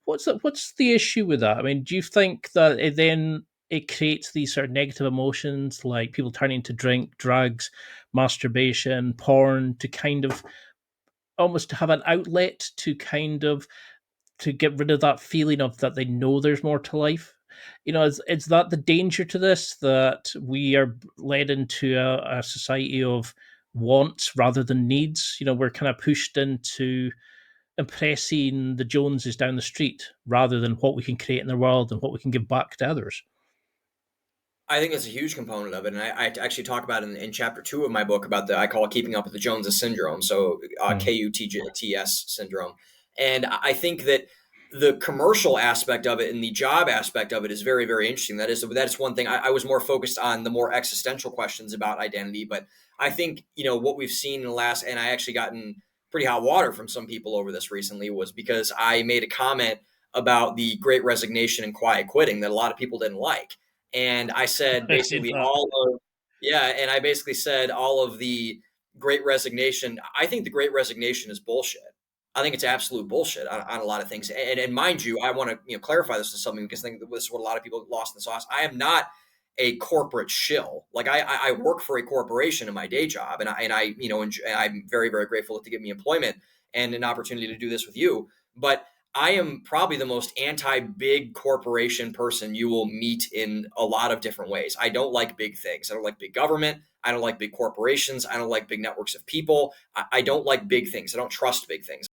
What's the issue with that? I mean, do you think that it creates these sort of negative emotions like people turning to drink, drugs, masturbation, porn to kind of almost to have an outlet to kind of to get rid of that feeling of that they know there's more to life? Is that the danger to this, that we are led into a society of wants rather than needs? We're kind of pushed into impressing the Joneses down the street rather than what we can create in the world and what we can give back to others. I think that's a huge component of it, and I actually talk about it in chapter 2 of my book about I call it keeping up with the Joneses syndrome, so Hmm. KUTS syndrome, and I think that the commercial aspect of it and the job aspect of it is very, very interesting. That is one thing. I was more focused on the more existential questions about identity, but I think what we've seen in the last, and I actually gotten pretty hot water from some people over this recently, was because I made a comment about the Great Resignation and quiet quitting that a lot of people didn't like. And I said I did basically that. and I basically said all of the Great Resignation. I think the Great Resignation is bullshit. I think it's absolute bullshit on a lot of things. And mind you, I want to clarify this to something, because I think this is what a lot of people lost in the sauce. I am not a corporate shill. Like I work for a corporation in my day job, and I I'm very, very grateful to give me employment and an opportunity to do this with you. But I am probably the most anti-big corporation person you will meet in a lot of different ways. I don't like big things. I don't like big government. I don't like big corporations. I don't like big networks of people. I don't like big things. I don't trust big things.